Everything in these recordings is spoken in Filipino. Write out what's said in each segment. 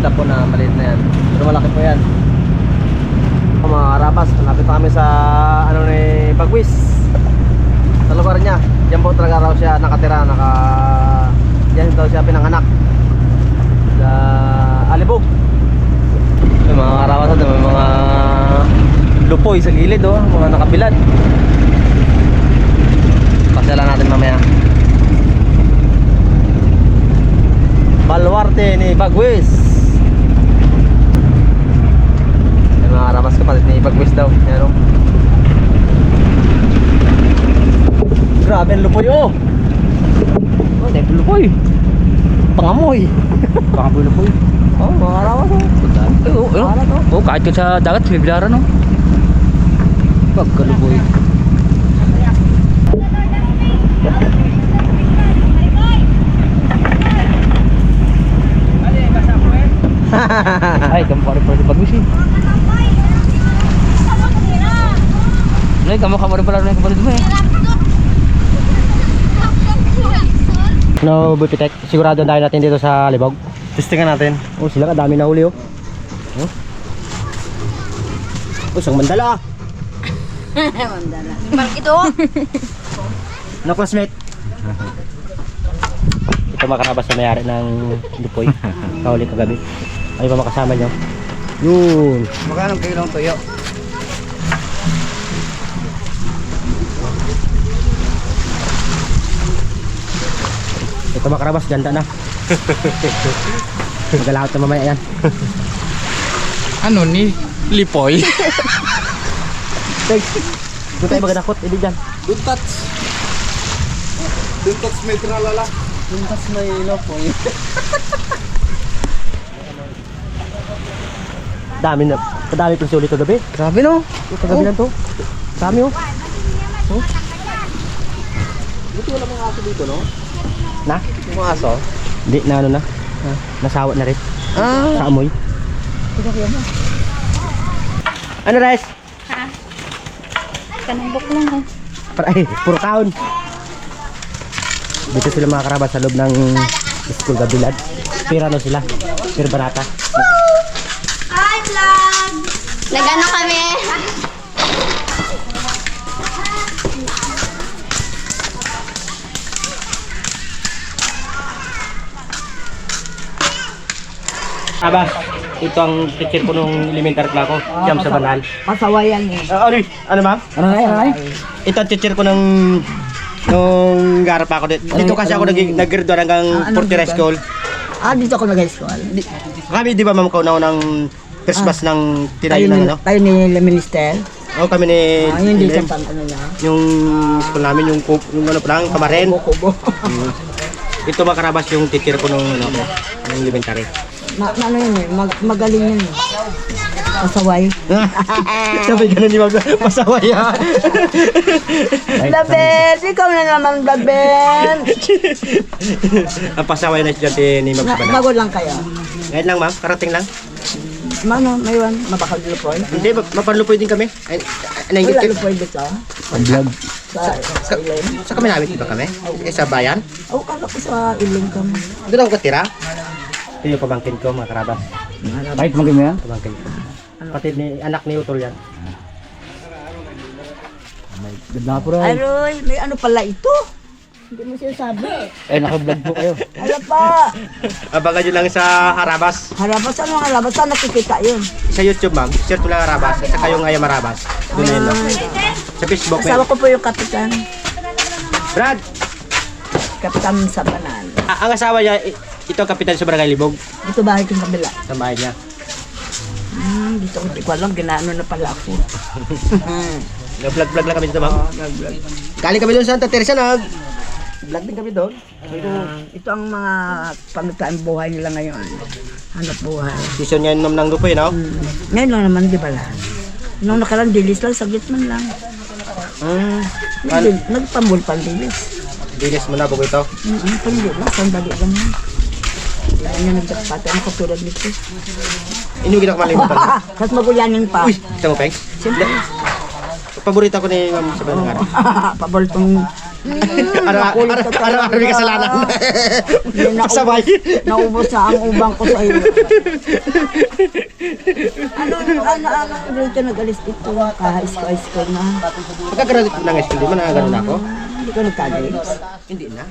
isda po na maliit na yan. Pero malaki po yan. Mga karabas, malapit na kami sa ano ni Bagwis. Sa lugar niya. Diyan po talaga raw siya nakatira. Diyan daw siya pinanganak. Sa Alibog. Yung mga karabas, may mga lupoy sa gilid, oh, mga nakabilad. Pasyalan natin mamaya. Baluarte ni Bagwis. Yung mga karabas kapatid ni Bagwis daw. Yan, oh. Grabe ang lupoy, oh. Oh, dahil lupoy. Pangamoy. Pangamoy lupoy. Oh, mga karabas, oh. Oh, kahit ka sa dagat, may bilaran, no? Pagkaluboy. Ay, kamu rin pala bagus sih. Ay, kamu rin pala ng kapatid mo eh. No, Bupitek, sigurado dahil natin dito sa Libog. Testingan natin. Oh, sila kadami na huli, oh. Oh, isang mandala. Mandala. Parang ito. No, classmate. Ito makarabas na mayari ng lupoy. Kahuli kagabi. Ano ba makasama nyo? Yun. Magkano kilong tuyo? Ito makarabas, ganda na. Magalakot na mamaya yan. Ano ni? Lipoy? Doon tayo magadakot, hindi dyan. Duntats may tralala. Luntas may lupoy. Dami na, kadami pang sulit ito gabi. Grabe no? Kagabi lang to. Dami, oh. Buti wala mga aso dito, no? Na? Yung mga aso? Hindi, na ano na. Nasawa na rin. Sa amoy. Ano, Res? Ha? Kanumbok lang ha. Ay, puro kaon. Dito sila mga karabas sa loob ng school Gabilad. Pira no sila. Pira barata. Hi vlog! Nagano kami? Aba, ito ang teacher ko nung elementary pa ako. Jam sa banal. Pasawayan eh. Ano ma'am? Ano na? Ito ang teacher ko nung garap ako dito. Dito kasi ako nag-graduate hanggang 40 high school. Ah, dito ako nag-high school. Kami di ba ma'am kaunaw ng Christmas ng tinayo ng ano? Tayo ni Minister. O kami ni Yung dito pang ano na. yung school namin yung ano pa lang Kamaren. Kubo. Ito makarabas yung teacher ko nung ano ko, nung elementary. Ano yun eh, magaling yun eh. Pasaway. Sabi ganun yung masaway ha. Labet! Ikaw na naman, Labet! Ang pasaway na estudyante ni Ma'am Sabana. Bago lang kayo. Ngayon lang ma'am, karating lang. Mano, mayroon, mapakalupoy. Hindi, mapanlupoy din kami. Naingit Wala kayo. lupoy dito. Vlog. Sa ilim. Sa kami namin ba kami? Sa bayan? Oo, kala ko sa ilim kami. Doon ako katira. Ito yung pamangkin ko, mga karabas. Kahit mungkin mo yan? Pamangkin ko. Pati ni anak ni Utol yan. Ganda po rin. Aroy, may ano pala ito? Hindi mo sinasabi. Eh, naka-vlog po kayo. Ano pa? Abangan nyo lang sa Harabas. Harabas, ano ang harabas? Saan nakikita yun? Sa YouTube ma'am, search mo lang Harabas. At saka yung Ayam Harabas. Doon na yun no? Sa Facebook. Asawa ko po yung kapitan. Brad! Kapitan sa Banan. Ang asawa niya, ito ang kapitan sa Barangay Libog. Dito bahay kong kabila. Sa bahay niya. Dito ko di ko alam, ginaano na pala ako. Nag-vlog lang kami dito ma'am. Galing kami doon sa Santa Teresa vlog din kami doon. Ito ang mga pangitaang buhay nila ngayon. Hanap buhay. Season yan ng lupoy, no? Ngayon lang naman, di ba lang? Nung nakaraan, dilis lang, saglit man lang. Nagpambul pang dilis. Dinis mo na bago ito. Pambul lang, sandali lang yan. Wala niya nagdakpata, ang katulad nito. Inuwi na kamalimutan. Tapos maguyanin pa. Uy, ito mo, Peng? Siyempre. Paborito ko ni Ma'am sa Barangay. Paborito ng Araw-araw may kasalanan. Pagsabay. Naubos na ang ubang ko sa iyo. Ano dito nag-alis dito? Ka-isko na. Pagka-graduate ng school, di ba nakagano'n ako? Hindi ko nag-college. Hindi na.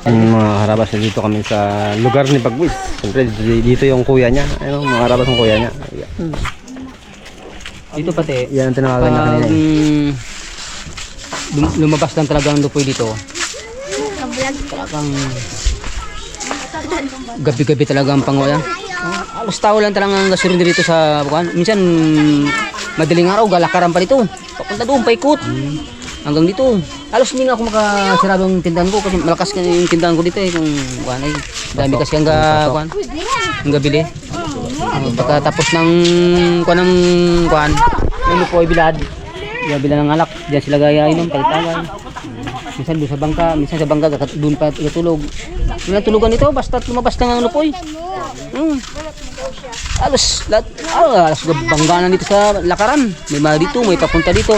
Mga harabas, dito kami sa lugar ni Bagwis. Siyempre, dito yung kuya niya. Ano, mga harabas ng kuya niya. Dito pati. Yan ang tinawagan na kanina. Lumabas lang talaga ang lupoy dito. Talagang gabi-gabi talaga ang pangoya. Alos tao lang talaga ang gasolina dito sa bukan. Minsan madaling araw galakaran pa dito. Papunta doon paikot. Hanggang dito. Halos hindi nga ako makasarado ng tindahan ko kasi malakas yung tindahan ko dito eh kung bukan ay dami kasi ang gabili. Pagkatapos ng kuan yung lupoy bilad. Bila ng alak, diyan sila gaya inom, pagtawag. Minsan doon sa bangka, doon pa itulog. Yung tulugan nito, basta lumabas na ng lupoy. Alos bangganan dito sa lakaran. May mga dito, may papunta dito.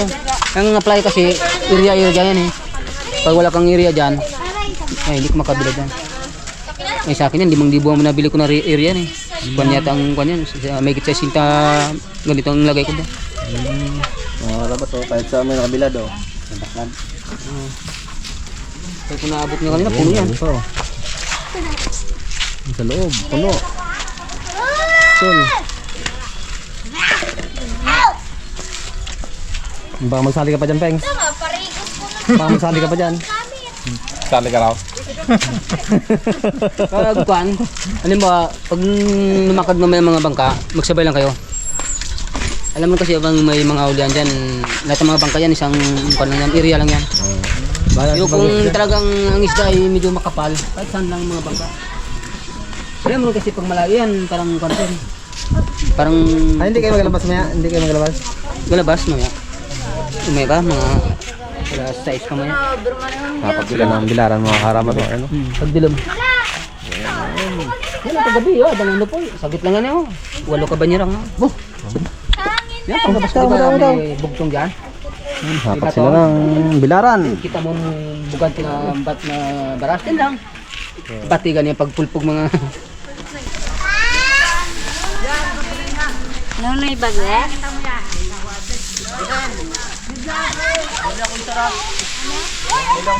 Ang apply kasi, area yan eh. Pag wala kang area dyan, ay hindi ko makabila dyan. Ay sa akin yan, 5,000 ang nabili ko na area yan eh. Kuan yata ang kuan yan, may kitsa sinta, ganito ang lagay ko dyan. Dapat to, kahit sa may nakabilad oh. Kaya kung naabot nyo kanina, puno yan. Ito. Sa loob, puno. Sul. Baka magsali ka pa dyan, Pengs. Baka magsali ka pa dyan. Sali ka raw. Pag kuan, alam ba, pag lumakad na may mga bangka, magsabay lang kayo. Alam mo kasi bang may mga ulian dyan, lahat ng mga bangka yan, isang kuan lang yan, area lang yan. Pero kung talagang ang isda ay medyo makapal, kahit saan lang mga bangka. Alam mo kasi pag malayo yan, parang kuan yan. Parang... Ay, hindi kayo magalabas maya? Hindi kayo magalabas? Galabas, maya. Umay ba, mga... Alas 6 pa maya. Kapag sila ng bilaran mga karama to, ano? Pagdilam. Yan, paggabi, dalang po. Sagit lang yan, 8 ka ba nirang? Buh! Yan, paglabas ko diba may bugtong dyan. Kapag sila ng bilaran. Kita mo bugat na bat na baras din lang. Bati ganyan pagpulpog mga... Nonoy baglet?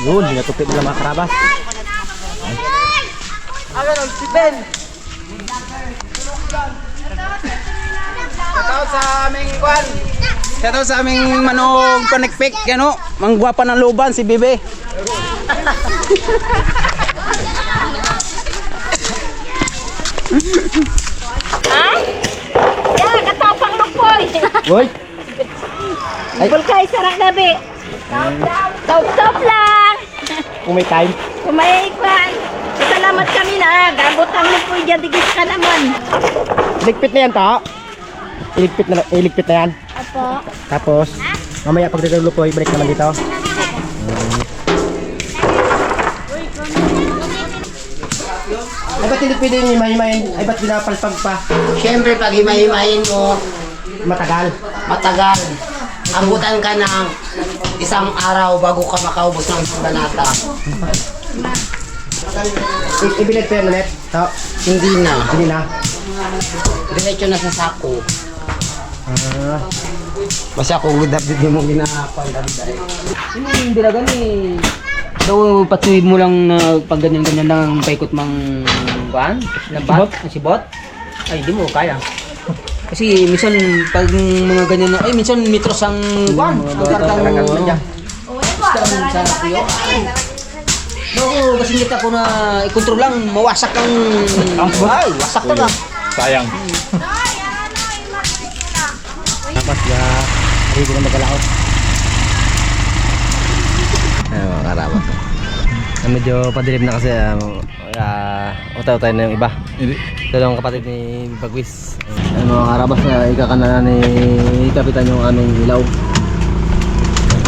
Yun, hinatupit nila mga karabas. Shoutout sa aming kwan. Shoutout sa aming manog panikpik, ano? Manggwapa ng luban si Bibe. Yan, katapang lupoy! Uy! Bulkay, sarang gabi! Top lang! Kung may time. Kumaikwan! Salamat kami na! Gabot ang lupoy dyan, digis ka naman! Iligpit na yan, ta. Iligpit na yan. Apo? Tapos, mamaya pag dito lupoy, balik naman dito. Ay, ba't hindi pwede yung himahimayin? Ay, ba't pinapalpag pa? Siyempre, pag himahimayin mo, Matagal. matagal. Abutan ka ng isang araw bago ka makaubos ng isang banata. Ibilad pa yan ulit. Ta. Hindi na. Hindi na. Diretso na sa sako. Masya kung good update mo ginahapan. Yung diragan eh. Daw patuloy mo lang na pag ganyan-ganyan lang ang paikot mang kuan? Lambat? Sibot? Ay, hindi mo kaya. Kasi minsan pag mga ganyan na, ay minsan metros ang kuan. Ang kargang niya. Sa tuyo. No, kasi kita ko na i-control lang, mawasak ang... Ay, wasak ka lang. Sayang. Tapos na, hindi na magkalaot. Ayan mga karama. Medyo padilim na kasi utay-utay na yung iba. Ito lang kapatid ni Bagwis. Ayan mga karabas na ikakana ni Kapitan yung aming ilaw.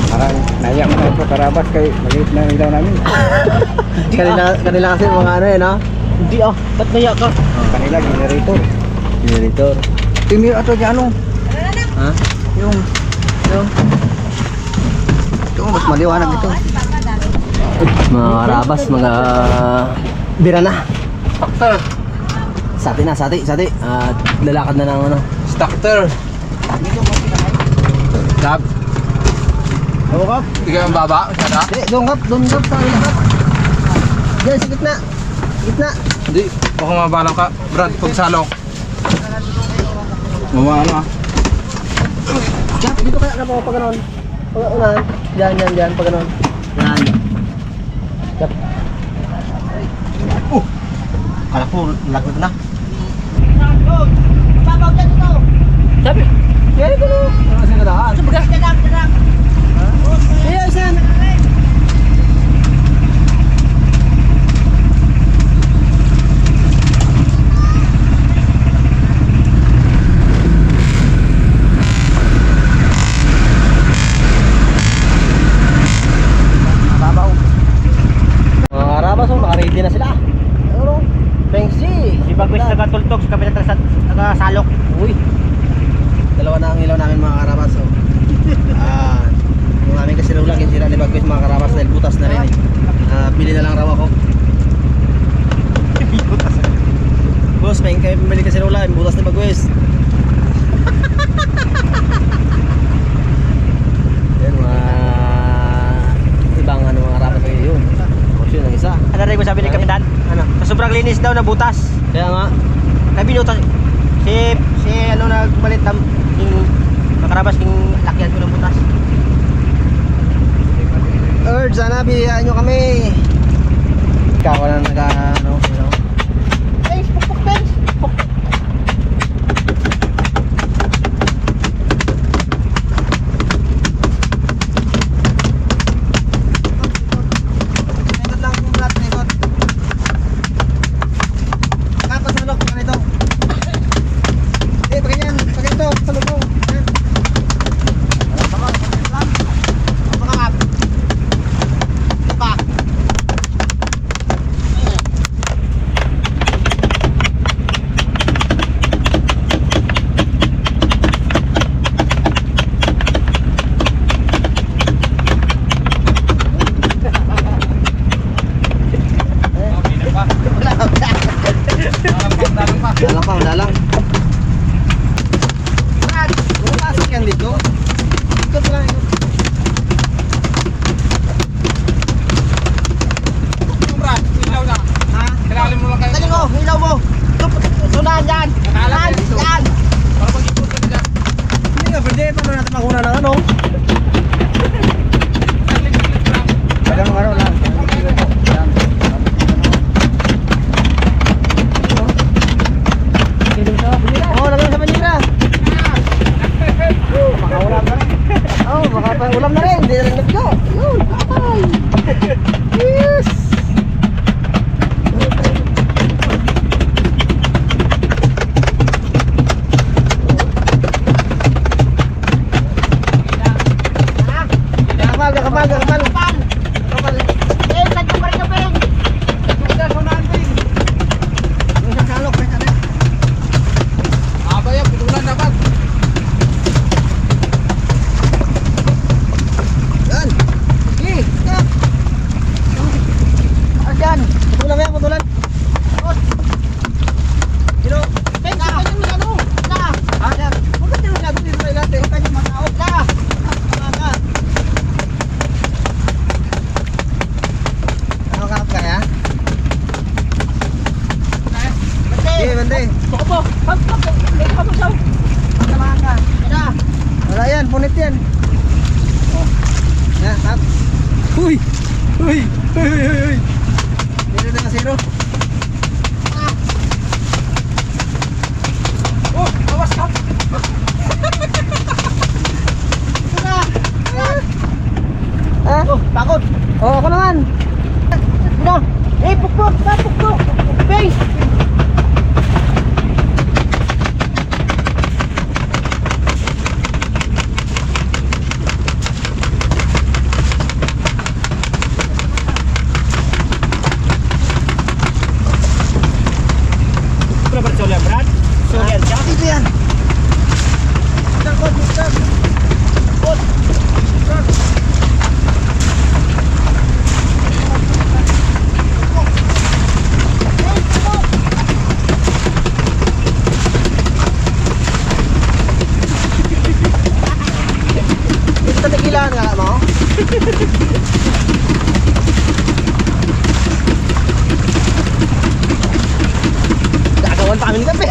Parang naiyak mo na ito karabas kay maliit na ilaw namin. Kanila kasi mga ano eh, no? Hindi ba't naya ka? Kanila generator. Generator. Timir ato niya ano? Ha? Yung... Ito mas maliwanag ito. Mga karabas, mga bira na. Doctor. Sati na, sati. At lalakad na ng ano. Doctor. Dab. Ako kap? Hindi ka ang baba. Sana? Doon kap sa kap. Diyan, sa gitna. Gitna. Hindi. Baka mabalang ka. Brad, pagsalok. Mamano ah. Kap, dito kaya na pag ganon. Pag unahan. Diyan, pag ganon. Yan. Kap. Kala ko, lagot na. Sabi, kaya ito no. Ano kasi nadaan? Dadang. Kaya isan. Mga karabas, naka-ready na sila. Ano? Bengsi. Si Bagwis nagatultog sa kabilang nagasalok. Uy. Dalawa na ang ilaw namin mga karabas. Oh. Yung namin kasi lang yung sira ni Bagwis mga karabas dahil butas na rin eh. Bili na lang raw ako. Boss, pahing kayo pumili kasi rula, yung butas ni Bagwis. Yan mga ibang ano mga karabas ay yun. Yun ang isa. Ano rin mo sabi ni Kapitan? Ano? Sa sobrang linis daw na butas. Kaya nga, Sabi daw si ano nagbalit yung nakarabas yung lakyan ko ng butas. Urge, sana biyayaan nyo kami. Ikaw na ano, you know. Thanks, pukpuk, thanks. Ikot lang yung lahat, ikot. Kapag sa loob, ganito. Eh, pagyan, ito, sa loob mo. Yan. Pakakap. Pa. Dalang. Pasok yan dito. Ikot lang, ikot. Brad, ilaw na. Ha? Kailangan mo lang kayo. Dali mo, hilaw mo. Sunahan yan. Yan. Para mag-ikot ka dyan. Hindi nga, pwede. Paano natin makuna ng ano? Ganun araw lang. Oo, lagyan sa banyera. Makaulam na rin. Oo, makapaulam na rin. Hindi na rin nagyo. Yun. Ay. Yes. Gagawan pa kami ng gabi.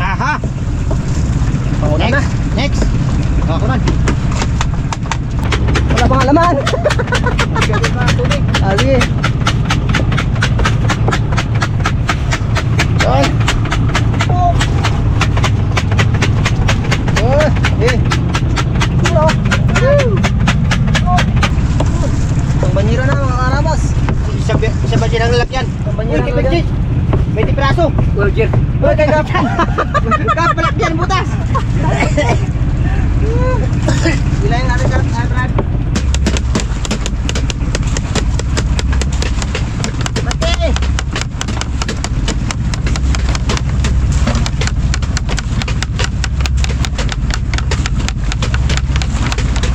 Aha! Pangunan na. Next! Ako na. Wala pang alaman. Ah, sige. Ay. Oh, eh. Hello. Ang banyera na mga karabas. Isa ba dyan ang lalakyan? Ang banyera Uy, na kipit, dyan. 20 piraso. Roger. Uy, kay Kapan. Kapalak dyan, butas. Ilayin natin dyan, Brad. Mati!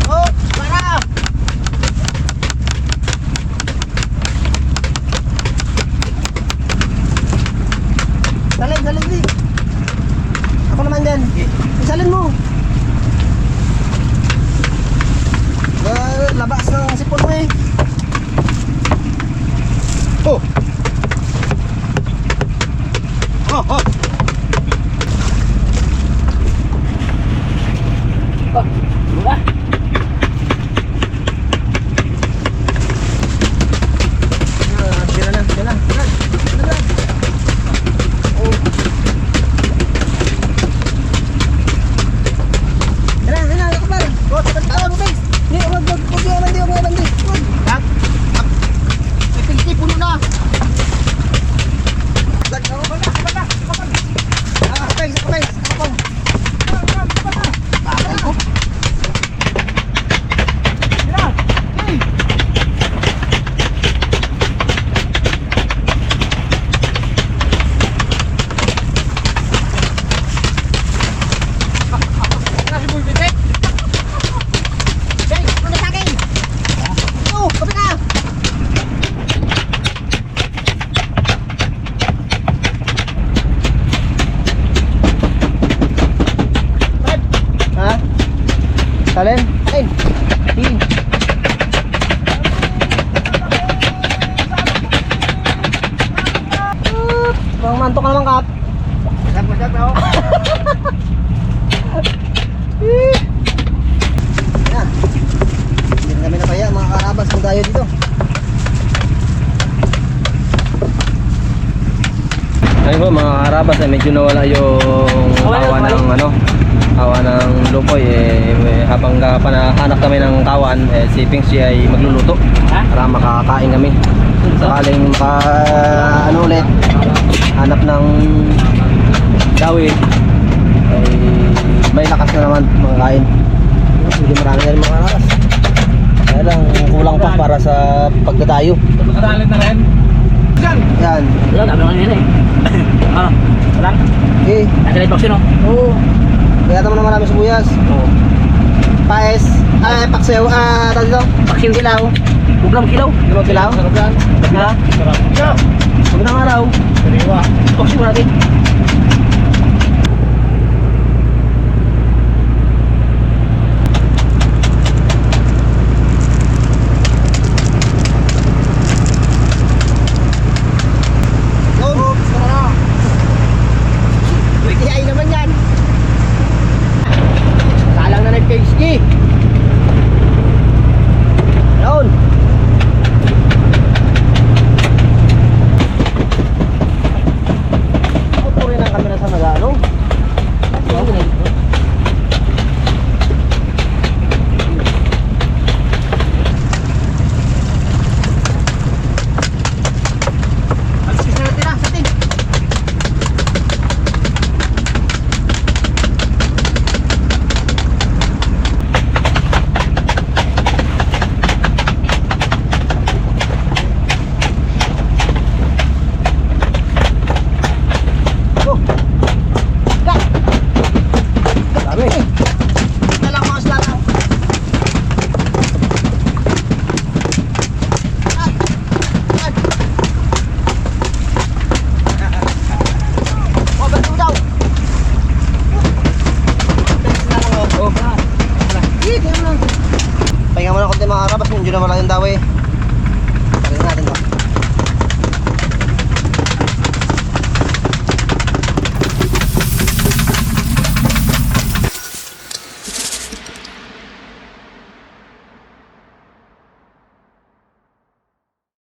Oh, para! Salin, di. Ako naman dyan. Isalin mo. Labas ng sipon mo eh. Oh! Oh, oh! Tira na, tira na. Ipinti puno na. Ha? Salin? Salin. Bang mantok ka naman, Kap. Masag na ako. Yan. Hindi na kami napaya, mga karabas, kung tayo dito. Ayun po mga karabas, medyo nawala yung awa ng awa ng lupoy habang panahanap kami ng kawan si Pingsi ay magluluto para makakain kami. Sakaling ulit hanap ng dawi ay may lakas na naman makakain. Hindi marami na rin mga karabas. Kaya lang kulang pa para sa pagdadayo. Nakadalit na rin. Yan. Wala, dami lang yan eh. Ah, wala. Okay. Nakilay pa sino? Oo. Kaya naman marami sibuyas. Oo. Paes. Paksew. Tawag dito. Paksiw kilaw. Huwag lang kilaw. Limang kilaw. Ha? Magandang araw. Paksiw natin.